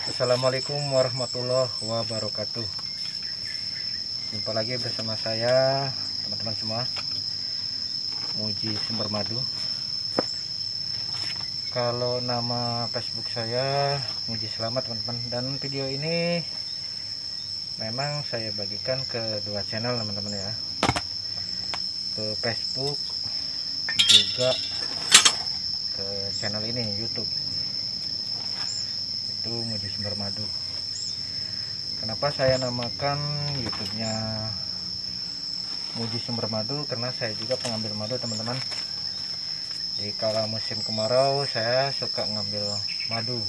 Assalamualaikum warahmatullahi wabarakatuh. Jumpa lagi bersama saya, teman-teman semua, Muji Sumber Madu. Kalau nama Facebook saya Muji Selamat, teman-teman. Dan video ini memang saya bagikan ke dua channel, teman-teman ya, ke Facebook juga ke channel ini YouTube, itu Muji Sumber Madu. Kenapa saya namakan YouTube-nya Muji Sumber Madu? Karena saya juga pengambil madu, teman-teman. Di kala musim kemarau saya suka ngambil madu,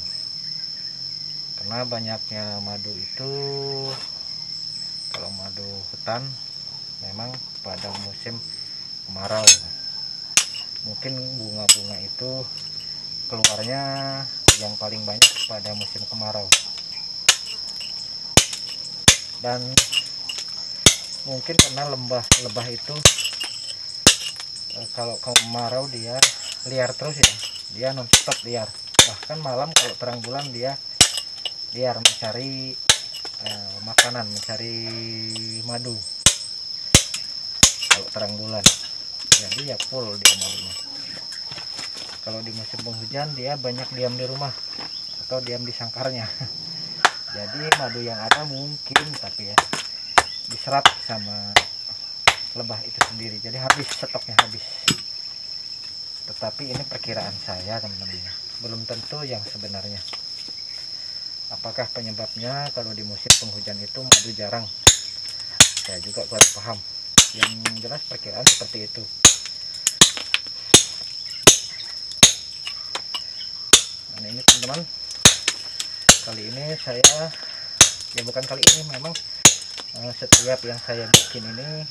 karena banyaknya madu itu, kalau madu hutan memang pada musim kemarau. Mungkin bunga-bunga itu keluarnya yang paling banyak pada musim kemarau, dan mungkin karena lebah itu kalau kemarau dia liar terus ya, dia non-stop liar. Bahkan malam kalau terang bulan dia liar mencari makanan, mencari madu kalau terang bulan. Jadi ya full dia madunya. Kalau di musim penghujan dia banyak diam di rumah atau diam di sangkarnya. Jadi madu yang ada mungkin tapi ya diserap sama lebah itu sendiri, jadi habis, stoknya habis. Tetapi ini perkiraan saya, teman-teman, belum tentu yang sebenarnya. Apakah penyebabnya kalau di musim penghujan itu madu jarang? Saya juga kurang paham. Yang jelas perkiraan seperti itu. Nah ini, teman-teman, kali ini saya, ya bukan kali ini, memang setiap yang saya bikin ini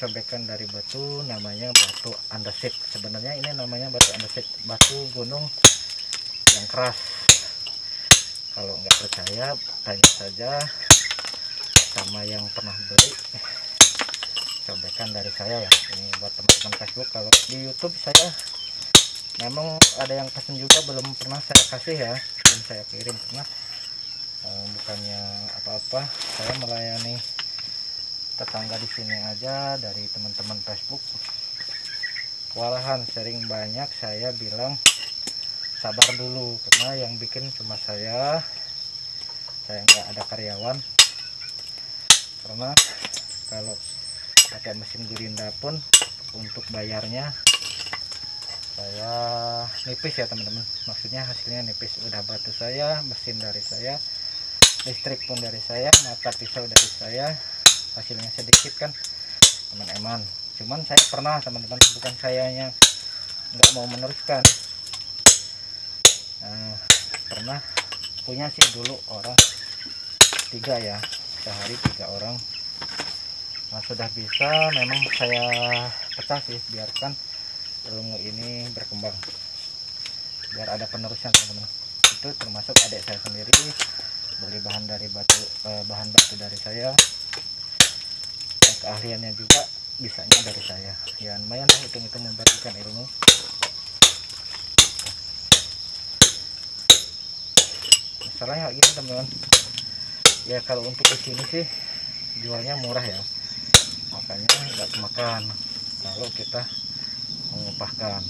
cobekan dari batu, namanya batu andesit. Sebenarnya ini namanya batu andesit, batu gunung yang keras. Kalau nggak percaya tanya saja sama yang pernah beli cobekan dari saya ya. Ini buat teman-teman Facebook. Kalau di YouTube saya memang ada yang pesen juga, belum pernah saya kasih ya, belum saya kirim, karena bukannya apa-apa, saya melayani tetangga di sini aja dari teman-teman Facebook. Walahan sering banyak saya bilang sabar dulu, karena yang bikin cuma saya nggak ada karyawan. Karena kalau pakai mesin Gurinda pun untuk bayarnya saya nipis ya, teman-teman. Maksudnya hasilnya nipis. Udah batu saya, mesin dari saya, listrik pun dari saya, mata pisau dari saya, hasilnya sedikit kan, teman-teman. Cuman saya pernah, teman-teman, bukan sayanya nggak mau meneruskan. Pernah punya sih dulu orang 3 ya, sehari 3 orang. Nah sudah bisa, memang saya pecah sih, biarkan ilmu ini berkembang biar ada penerusnya, teman-teman. Itu termasuk adik saya sendiri beli bahan dari batu, bahan batu dari saya, dan keahliannya juga bisanya dari saya. Ya lumayan lah, hitung-hitung membagikan ilmu. Masalahnya gini, teman-teman, ya kalau untuk di sini sih jualnya murah ya, makanya nggak kemakan kalau kita mengupahkan.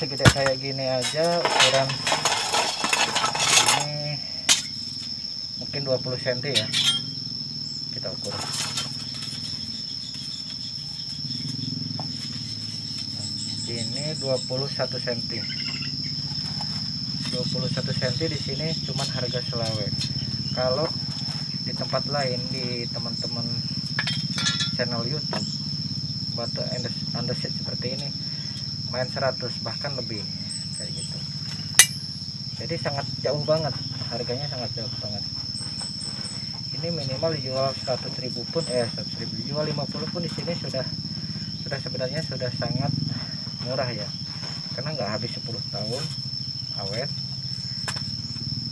Segede kayak gini aja, ukuran ini mungkin 20 cm ya, kita ukur. Ini 21 cm. 21 cm di sini cuman harga selawe. Kalau di tempat lain, di teman-teman channel YouTube, batu andesit seperti ini main 100 bahkan lebih kayak gitu. Jadi sangat jauh banget, harganya sangat jauh banget. Ini minimal jual 100.000 pun 100.000, jual 50 pun di sini sudah sebenarnya sudah sangat murah ya, karena nggak habis 10 tahun awet.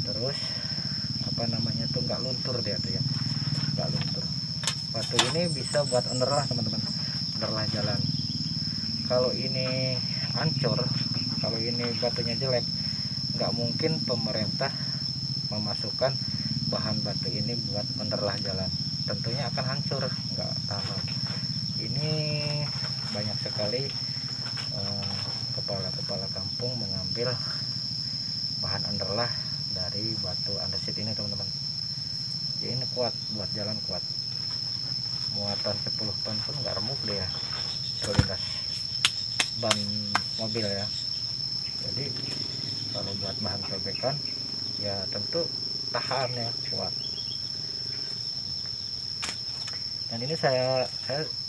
Terus apa namanya tuh, nggak luntur dia tuh ya, nggak luntur. Batu ini bisa buat underlah, teman-teman, underlah jalan. Kalau ini hancur, kalau ini batunya jelek, nggak mungkin pemerintah memasukkan bahan batu ini buat menerlah jalan, tentunya akan hancur, nggak tahan. Ini banyak sekali kepala-kepala kampung mengambil bahan underlah dari batu andesit ini teman-teman. Ya, ini kuat, buat jalan kuat, muatan 10 ton pun nggak remuk dia terlindas ban mobil ya. Jadi kalau buat bahan sobekan ya tentu tahan ya, kuat. Dan ini saya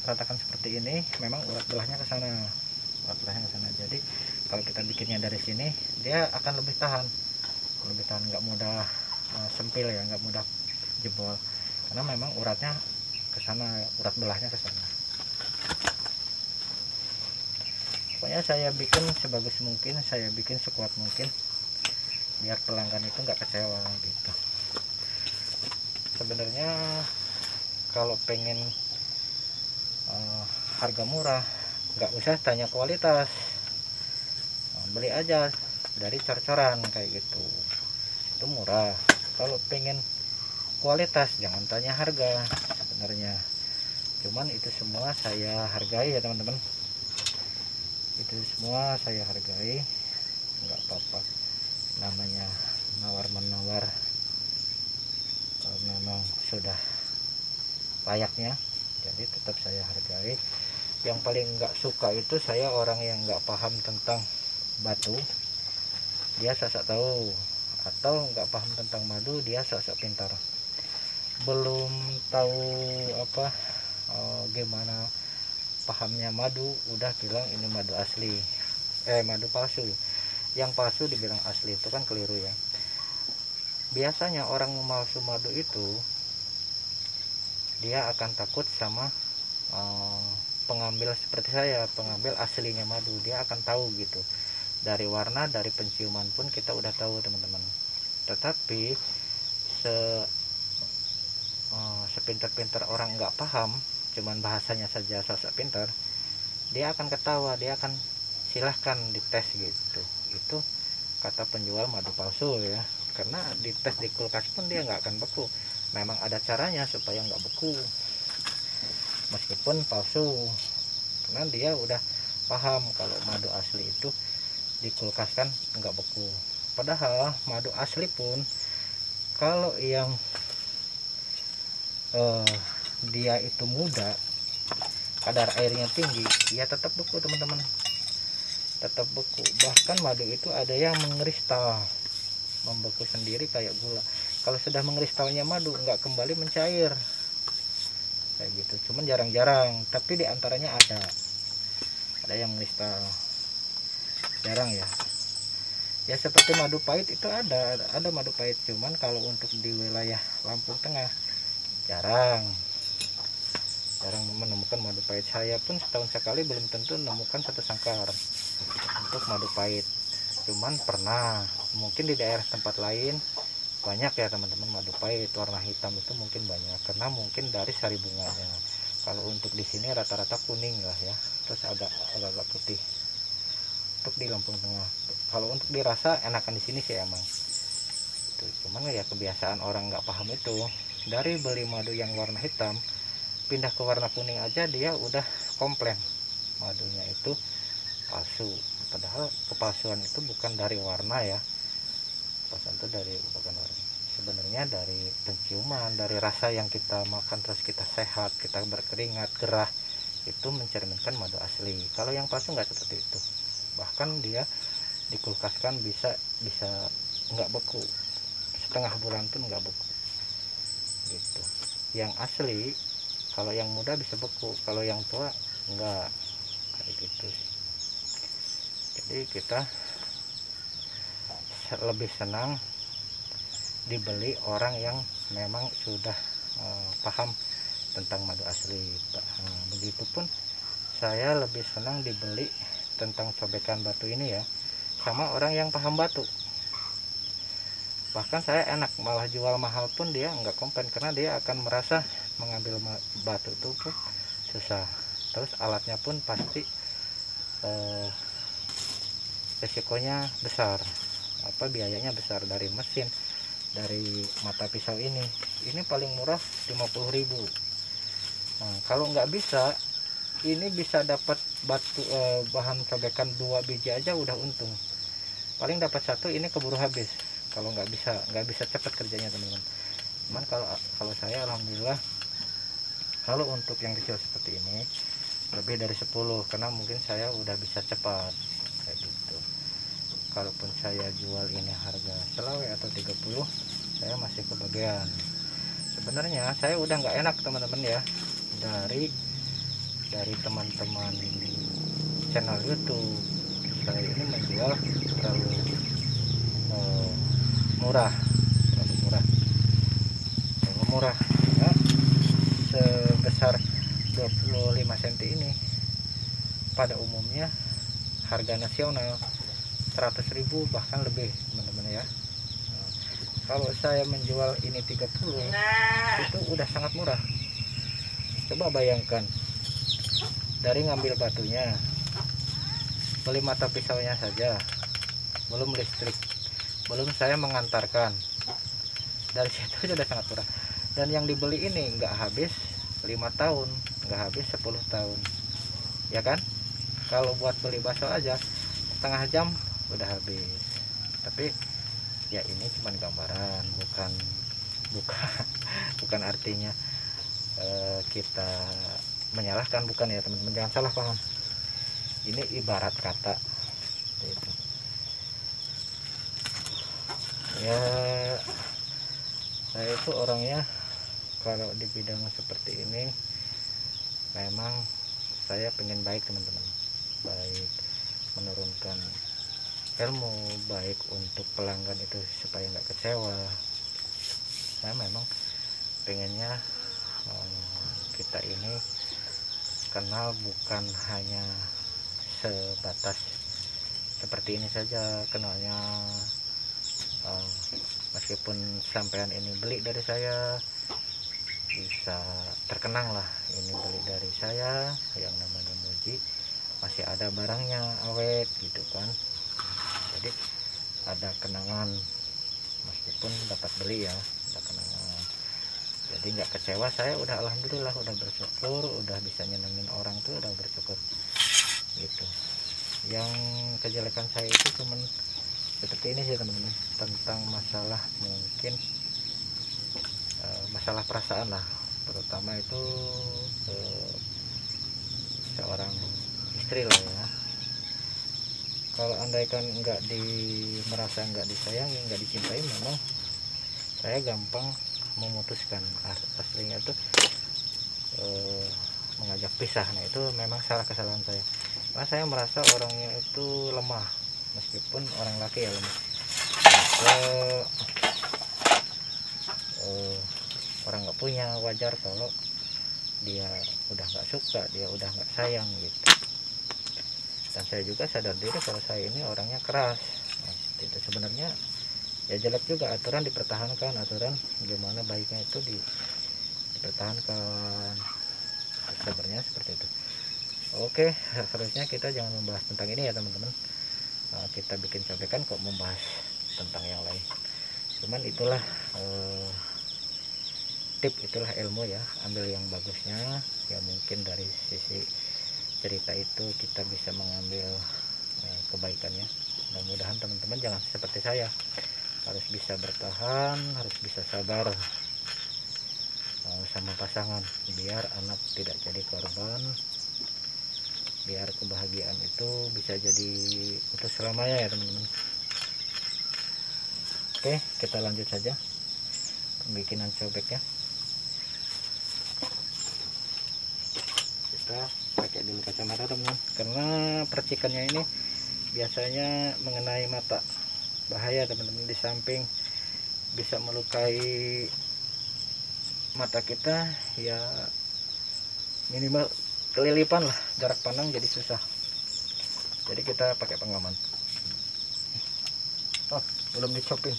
ratakan seperti ini, memang urat belahnya ke sana, jadi kalau kita bikinnya dari sini dia akan lebih tahan, nggak mudah sempil ya, nggak mudah jebol, karena memang uratnya ke sana, urat belahnya ke sana. Pokoknya saya bikin sebagus mungkin, saya bikin sekuat mungkin biar pelanggan itu nggak kecewa gitu. Sebenarnya kalau pengen harga murah, nggak usah tanya kualitas, beli aja dari cor-coran kayak gitu, itu murah. Kalau pengen kualitas jangan tanya harga sebenarnya, cuman itu semua saya hargai ya teman-teman, itu semua saya hargai, nggak apa-apa, namanya nawar menawar, memang sudah layaknya, jadi tetap saya hargai. Yang paling nggak suka itu saya orang yang nggak paham tentang batu, dia sok-sok tahu, atau nggak paham tentang madu, dia sok-sok pintar, belum tahu apa gimana pahamnya madu udah bilang ini madu asli, madu palsu. Yang palsu dibilang asli itu kan keliru ya. Biasanya orang memalsu madu itu dia akan takut sama pengambil seperti saya, pengambil aslinya madu. Dia akan tahu gitu, dari warna, dari penciuman pun kita udah tahu teman-teman. Tetapi sepintar-pintar orang nggak paham, cuman bahasanya saja sosok pintar, dia akan ketawa, dia akan silahkan dites gitu. Itu kata penjual madu palsu ya, karena dites di kulkas pun dia nggak akan beku. Memang ada caranya supaya nggak beku meskipun palsu, karena dia udah paham kalau madu asli itu di kulkas kan nggak beku. Padahal madu asli pun kalau yang dia itu muda, kadar airnya tinggi, ya tetap beku teman-teman, tetap beku. Bahkan madu itu ada yang mengkristal, membeku sendiri kayak gula. Kalau sudah mengkristalnya madu nggak kembali mencair kayak gitu, cuman jarang-jarang, tapi diantaranya ada yang mengkristal, jarang ya. Ya seperti madu pahit itu ada madu pahit, cuman kalau untuk di wilayah Lampung Tengah jarang menemukan madu pahit. Saya pun setahun sekali belum tentu menemukan satu sangkar untuk madu pahit, cuman pernah, mungkin di daerah tempat lain banyak ya teman-teman madu pahit warna hitam itu mungkin banyak, karena mungkin dari sari bunganya. Kalau untuk di sini rata-rata kuning lah ya, terus agak putih untuk di Lampung Tengah. Kalau untuk dirasa enakan di sini sih emang itu, cuman ya kebiasaan orang nggak paham itu, dari beli madu yang warna hitam pindah ke warna kuning aja dia udah komplain madunya itu palsu. Padahal kepalsuan itu bukan dari warna ya, kepalsuan itu bukan warna, sebenarnya dari penciuman, dari rasa yang kita makan, terus kita sehat, kita berkeringat, gerah, itu mencerminkan madu asli. Kalau yang palsu nggak seperti itu, bahkan dia dikulkaskan bisa nggak beku, setengah bulan pun nggak beku gitu. Yang asli kalau yang muda bisa beku, kalau yang tua enggak, kayak gitu sih. Jadi kita lebih senang dibeli orang yang memang sudah paham tentang madu asli. Begitupun saya lebih senang dibeli tentang cobekan batu ini ya sama orang yang paham batu. Bahkan saya enak malah jual mahal pun dia nggak komplain, karena dia akan merasa mengambil batu itu pun susah, terus alatnya pun pasti resikonya besar, biayanya besar dari mesin, dari mata pisau ini paling murah 50.000. Nah, kalau nggak bisa, ini bisa dapat batu bahan cobekan 2 biji aja udah untung. Paling dapat 1 ini keburu habis. Kalau nggak bisa cepat kerjanya teman-teman. Cuman kalau saya alhamdulillah, kalau untuk yang kecil seperti ini lebih dari 10, karena mungkin saya udah bisa cepat kayak gitu. Kalaupun saya jual ini harga selawe atau 30, saya masih kebagian. Sebenarnya saya udah nggak enak teman-teman ya, dari teman-teman channel YouTube saya ini menjual terlalu murah ya, sebesar 25 cm ini pada umumnya harga nasional 100.000 bahkan lebih teman-teman ya. Kalau saya menjual ini 30, itu udah sangat murah. Coba bayangkan, dari ngambil batunya, beli mata pisaunya saja, belum listrik, belum saya mengantarkan, dari situ sudah sangat murah. Dan yang dibeli ini nggak habis 5 tahun, nggak habis 10 tahun, ya kan? Kalau buat beli bakso aja setengah jam udah habis. Tapi ya ini cuma gambaran, bukan artinya kita menyalahkan, bukan ya teman-teman, jangan salah paham. Ini ibarat kata gitu. Ya saya itu orangnya kalau di bidang seperti ini memang saya pengen baik teman-teman, baik menurunkan ilmu, baik untuk pelanggan itu supaya nggak kecewa. Saya memang pengennya kita ini kenal bukan hanya sebatas seperti ini saja kenalnya, meskipun sampean ini beli dari saya bisa terkenang lah, ini beli dari saya, yang namanya Muji masih ada barangnya awet gitu kan. Jadi ada kenangan, meskipun dapat beli ya, ada kenangan. Jadi nggak kecewa, saya udah alhamdulillah, udah bersyukur, udah bisa nyenengin orang tuh udah bersyukur gitu. Yang kejelekan saya itu cuman seperti ini sih teman-teman, tentang masalah mungkin masalah perasaan lah, terutama itu seorang istri lah ya. Kalau andaikan merasa nggak disayangi, nggak dicintai, memang saya gampang memutuskan, aslinya itu mengajak pisah. Nah itu memang kesalahan saya, karena saya merasa orangnya itu lemah, meskipun orang laki ya lemah. Orang nggak punya, wajar kalau dia udah nggak suka, dia udah nggak sayang gitu. Dan saya juga sadar diri kalau saya ini orangnya keras. Nah, itu sebenarnya ya jelek juga, aturan dipertahankan, aturan gimana baiknya itu dipertahankan, sebenarnya seperti itu. Oke, harusnya kita jangan membahas tentang ini ya teman-teman. Kita bikin cobekan kok membahas tentang yang lain. Cuman itulah tip, itulah ilmu ya, ambil yang bagusnya ya. Mungkin dari sisi cerita itu kita bisa mengambil kebaikannya. Mudah-mudahan teman-teman jangan seperti saya, harus bisa bertahan, harus bisa sabar sama pasangan, biar anak tidak jadi korban, biar kebahagiaan itu bisa jadi untuk selamanya ya teman-teman. Oke, kita lanjut saja pembikinan cobeknya. Kita pakai dulu kacamata teman-teman, karena percikannya ini biasanya mengenai mata, bahaya teman-teman. Di samping bisa melukai mata kita ya, minimal kelilipan lah, jarak pandang jadi susah. Jadi kita pakai pengaman. Belum dicopin.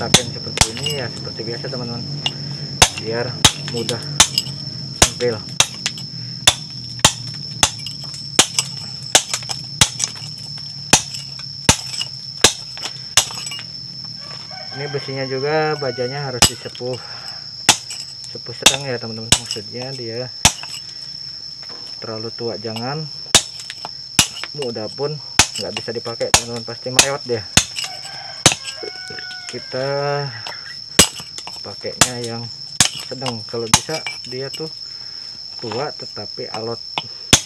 retakin seperti ini ya, seperti biasa teman-teman, biar mudah sempil. Ini besinya juga bajanya harus disepuh sedang ya teman-teman, maksudnya dia terlalu tua jangan, muda pun nggak bisa dipakai teman-teman, pasti melewat dia. Kita pakainya yang sedang, kalau bisa dia tuh tua tetapi alot.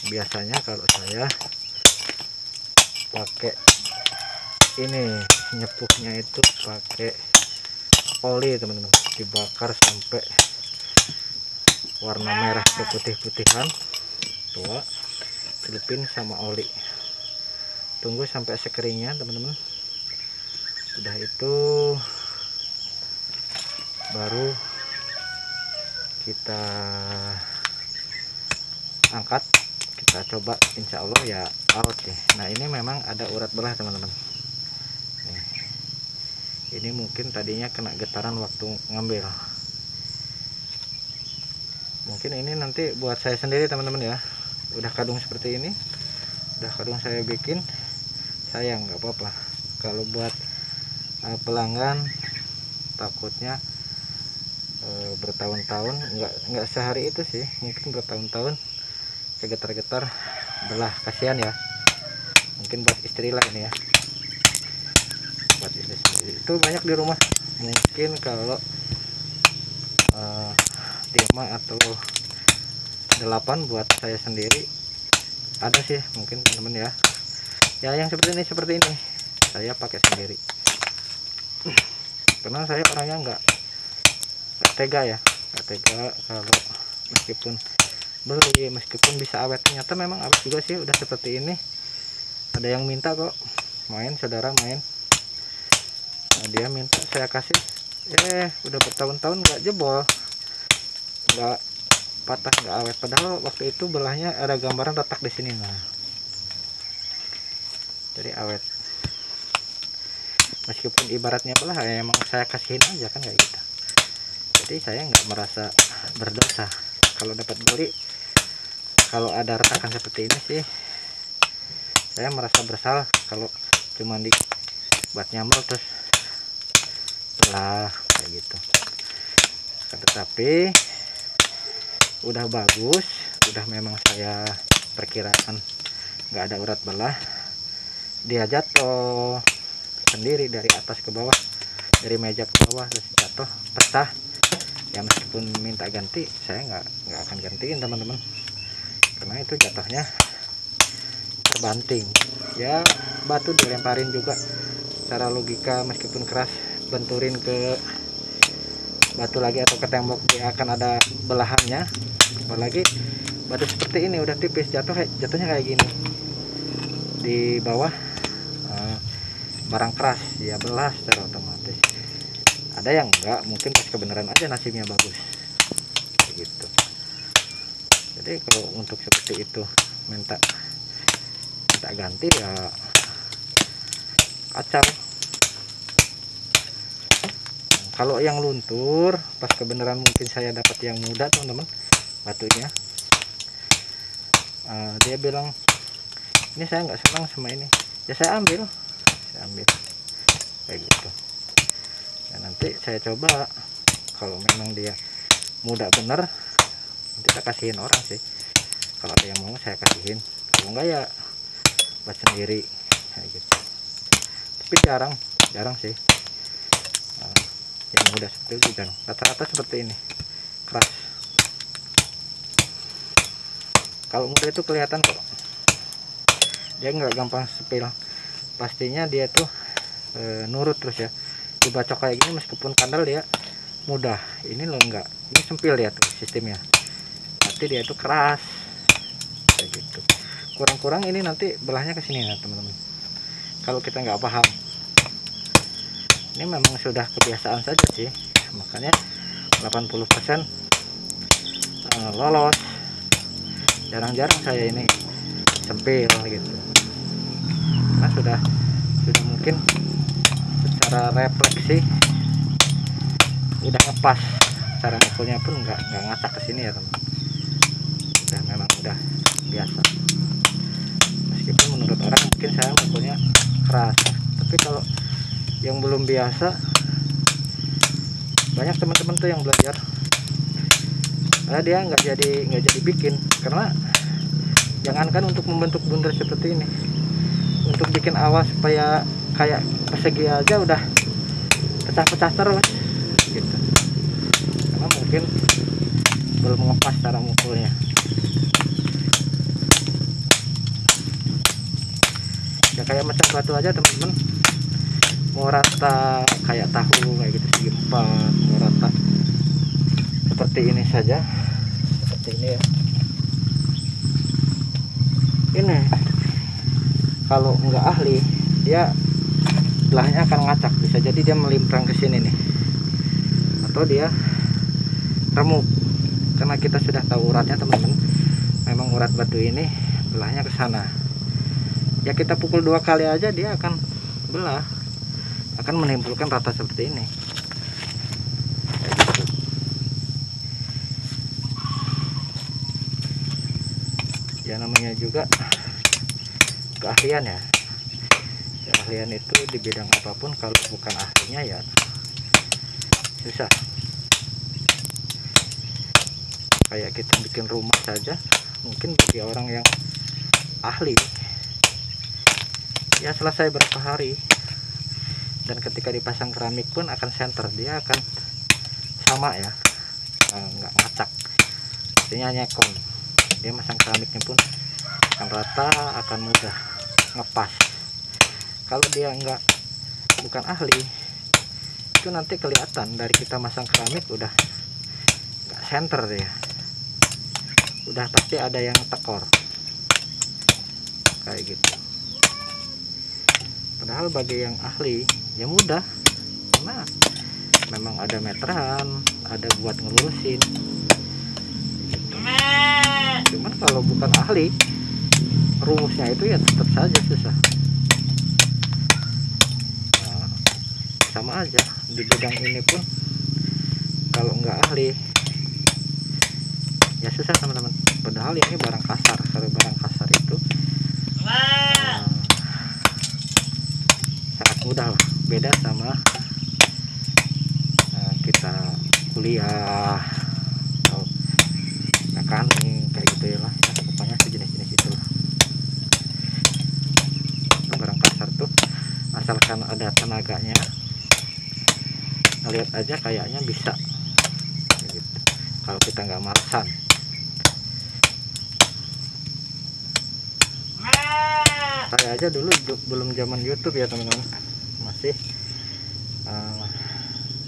Biasanya kalau saya pakai ini nyepuhnya itu pakai oli teman-teman, dibakar sampai warna merah keputih-putihan, tua, celupin sama oli, tunggu sampai sekeringnya teman-teman. Udah itu baru kita angkat, kita coba, insya Allah ya out sih. Nah ini memang ada urat belah teman-teman. Ini mungkin tadinya kena getaran waktu ngambil. Mungkin ini nanti buat saya sendiri teman-teman ya. Udah kadung seperti ini, udah kadung saya bikin, sayang nggak apa-apa. Kalau buat pelanggan takutnya bertahun-tahun, nggak sehari itu sih, mungkin bertahun-tahun kegetar-getar belah, kasihan ya. Mungkin buat istri lah ini ya, buat istri sendiri. Itu banyak di rumah, mungkin kalau 5 atau 8 buat saya sendiri ada sih mungkin teman-teman ya. Ya yang seperti ini saya pakai sendiri, karena saya orangnya nggak tega ya, nggak tega kalau meskipun beli, meskipun bisa awet, ternyata memang awet juga sih. Udah seperti ini ada yang minta kok, main saudara main, nah, dia minta saya kasih, udah bertahun-tahun nggak jebol, nggak patah, nggak awet, padahal waktu itu belahnya ada gambaran retak di sini. Nah jadi awet, meskipun ibaratnya belah ya, emang saya kasihin aja kan kayak gitu. Jadi saya nggak merasa berdosa kalau dapat beli. Kalau ada retakan seperti ini sih saya merasa bersalah, kalau cuma dibuat nyambel terus belah kayak gitu. Tetapi udah bagus, udah memang saya perkirakan nggak ada urat belah, dia jatuh sendiri dari atas ke bawah, dari meja ke bawah, terus jatuh pecah ya. Meskipun minta ganti, saya nggak akan gantiin teman-teman, karena itu jatuhnya terbanting ya. Batu dilemparin juga secara logika, meskipun keras, benturin ke batu lagi atau ke tembok dia akan ada belahannya. Apalagi batu seperti ini udah tipis, jatuhnya kayak gini di bawah, barang keras ya belah secara otomatis. Ada yang enggak, mungkin pas kebenaran aja nasibnya bagus gitu. Jadi kalau untuk seperti itu minta ganti ya kacau. Kalau yang luntur pas kebenaran, mungkin saya dapat yang muda teman-teman, batunya dia bilang ini saya nggak senang sama ini, ya saya ambil kayak gitu. Dan nanti saya coba, kalau memang dia muda bener, nanti saya kasihin orang sih. Kalau ada yang mau saya kasihin, kalau enggak ya buat sendiri kayak gitu. Tapi jarang sih yang muda seperti itu, jarang. Rata-rata seperti ini keras. Kalau muda itu kelihatan kok, dia nggak gampang sepil, pastinya dia tuh nurut terus ya. Dibacok kayak gini meskipun kandal dia mudah, ini lo enggak, ini sempil ya tuh sistemnya, berarti dia itu keras kayak gitu. Kurang-kurang ini nanti belahnya ke sini ya teman-teman. Kalau kita nggak paham, ini memang sudah kebiasaan saja sih, makanya 80% lolos. Jarang-jarang saya ini sempil gitu, karena sudah mungkin secara refleksi udah ngepas, cara mukulnya pun nggak ngacak ke sini ya teman. Memang udah biasa, meskipun menurut orang mungkin saya mukulnya keras, tapi kalau yang belum biasa, banyak teman-teman tuh yang belajar dia nggak jadi bikin, karena jangankan untuk membentuk bundar seperti ini, untuk bikin awal supaya kayak persegi aja udah pecah-pecah terus gitu, karena mungkin belum ngepas cara mukulnya. Ya kayak macam batu aja teman-teman, mau rata kayak tahu kayak gitu segi 4, mau rata seperti ini saja, seperti ini ya. Ini kalau nggak ahli dia belahnya akan ngacak, bisa jadi dia melimprang ke sini nih, atau dia remuk, karena kita sudah tahu uratnya teman-teman. Memang urat batu ini belahnya ke sana ya, kita pukul 2 kali aja dia akan belah, akan menimbulkan rata seperti ini. Kayak gitu. Ya namanya juga keahlian ya, keahlian itu di bidang apapun, kalau bukan ahlinya ya susah. Kayak kita bikin rumah saja, mungkin bagi orang yang ahli ya selesai berapa hari, dan ketika dipasang keramik pun akan center, dia akan sama ya, nggak ngacak, artinya nyekon. Dia masang keramiknya pun akan rata, akan mudah ngepas. Kalau dia bukan ahli, itu nanti kelihatan dari kita masang keramik udah nggak center dia, udah pasti ada yang tekor kayak gitu. Padahal bagi yang ahli ya mudah, karena memang ada meteran, ada buat ngelurusin gitu. Cuman kalau bukan ahli, rumusnya itu ya tetap saja susah. Nah, sama aja di bidang ini pun, kalau nggak ahli ya susah teman-teman. Padahal ini barang kasar, kalau barang kasar itu sangat mudah lah, beda sama kita kuliah atau mekanik kayak gitu ya lah, ya, pokoknya sejenis-jenis itu lah. Barang kasar tuh asalkan ada tenaganya, ngeliat aja kayaknya bisa gitu, kalau kita nggak malesan. Saya aja dulu belum zaman YouTube ya teman-teman, masih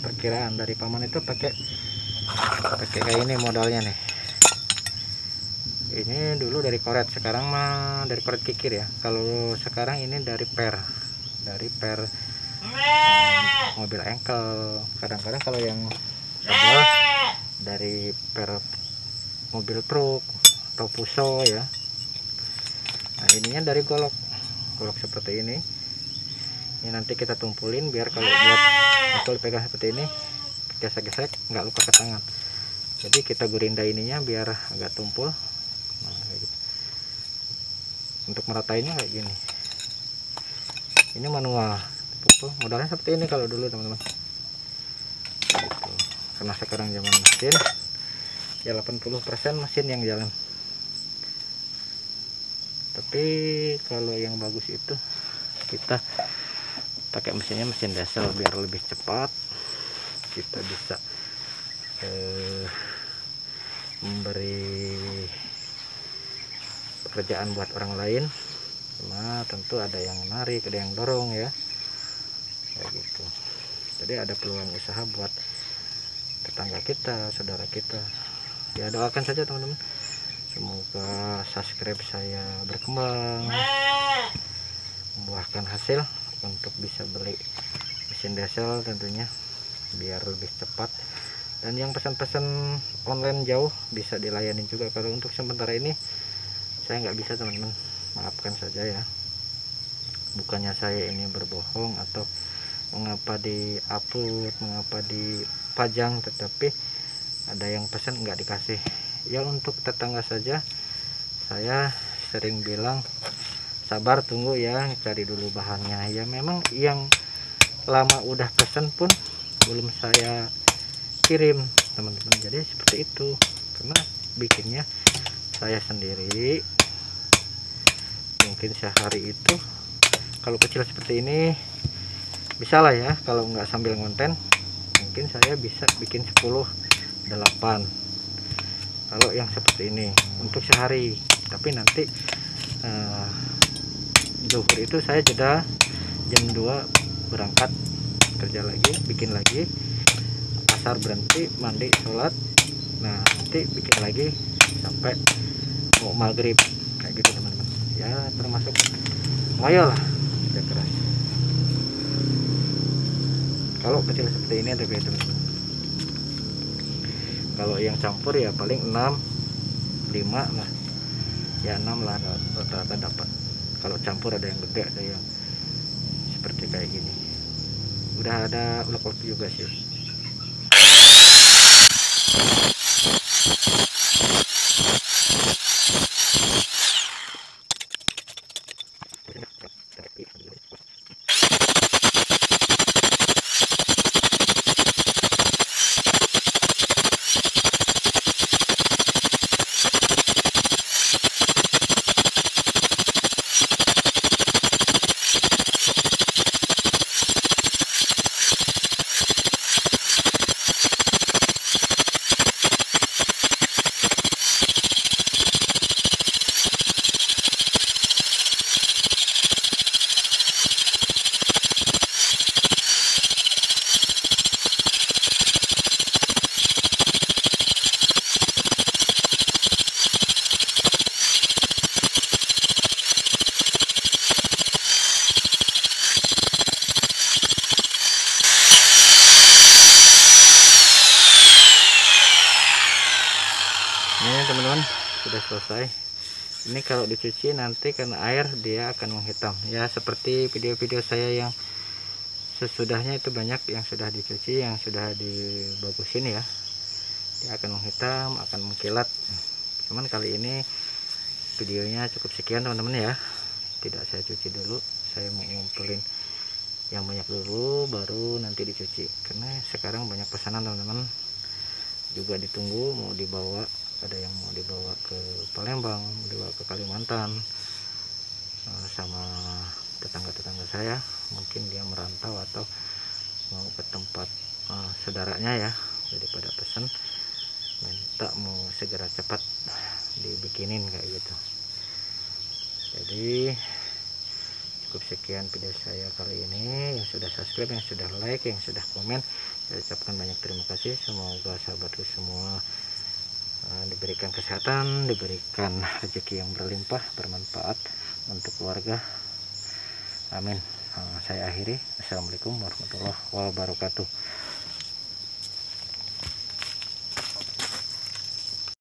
perkiraan dari paman itu pakai kayak ini modalnya nih. Ini dulu dari koret, sekarang mah dari koret kikir ya. Kalau sekarang ini dari per mobil engkel. Kadang-kadang kalau yang tebal dari per mobil truk atau puso ya. Nah ininya dari golok seperti ini. Ini nanti kita tumpulin biar kalau buat mukul pegang seperti ini, gesek-gesek nggak luka ke tangan. Jadi kita gurinda ininya biar agak tumpul. Nah, kayak gitu. Untuk meratainya kayak gini. Ini manual, pukul modalnya seperti ini kalau dulu teman-teman. Gitu. Karena sekarang zaman mesin, ya 80% mesin yang jalan. Tapi kalau yang bagus itu kita pakai mesinnya mesin diesel biar lebih cepat, kita bisa memberi pekerjaan buat orang lain. Cuma tentu ada yang narik, ada yang dorong ya, kayak gitu. Jadi ada peluang usaha buat tetangga kita, saudara kita. Ya doakan saja teman-teman, semoga subscribe saya berkembang, membuahkan hasil untuk bisa beli mesin diesel tentunya biar lebih cepat. Dan yang pesan-pesan online jauh bisa dilayani juga. Kalau untuk sementara ini saya nggak bisa teman-teman, maafkan saja ya. Bukannya saya ini berbohong atau mengapa di upload, mengapa di pajang, tetapi ada yang pesan nggak dikasih. Ya untuk tetangga saja saya sering bilang sabar, tunggu ya, cari dulu bahannya. Ya memang yang lama udah pesan pun belum saya kirim teman-teman, jadi seperti itu. Karena bikinnya saya sendiri, mungkin sehari itu kalau kecil seperti ini bisa lah ya, kalau nggak sambil ngonten mungkin saya bisa bikin 10 8 kalau yang seperti ini untuk sehari. Tapi nanti zuhur itu saya jeda jam 2 berangkat kerja lagi, bikin lagi, asar berhenti, mandi, sholat, nah nanti bikin lagi sampai mau maghrib kayak gitu teman-teman. Ya termasuk ngoyo lah, kerja keras. Kalau kecil seperti ini ada beda teman-teman. Kalau yang campur ya paling 6 5 lah ya, 6 lah rata-rata dapat. Kalau campur ada yang gede, ada yang seperti kayak gini. Udah ada ulek-ulek juga sih. Ini teman-teman sudah selesai. Ini kalau dicuci nanti karena air dia akan menghitam ya, seperti video-video saya yang sesudahnya itu banyak yang sudah dicuci, yang sudah dibagusin ya, dia akan menghitam, akan mengkilat. Cuman kali ini videonya cukup sekian teman-teman ya, tidak saya cuci dulu, saya mau ngumpulin yang banyak dulu baru nanti dicuci, karena sekarang banyak pesanan teman-teman, juga ditunggu mau dibawa, ada yang mau dibawa ke Palembang, dibawa ke Kalimantan, sama tetangga-tetangga saya, mungkin dia merantau atau mau ke tempat saudaranya ya, jadi pada pesan minta mau segera cepat dibikinin kayak gitu. Jadi cukup sekian video saya kali ini. Yang sudah subscribe, yang sudah like, yang sudah komen, saya ucapkan banyak terima kasih. Semoga sahabatku semua diberikan kesehatan, diberikan rezeki yang berlimpah, bermanfaat untuk keluarga. Amin. Saya akhiri. Assalamualaikum warahmatullahi wabarakatuh.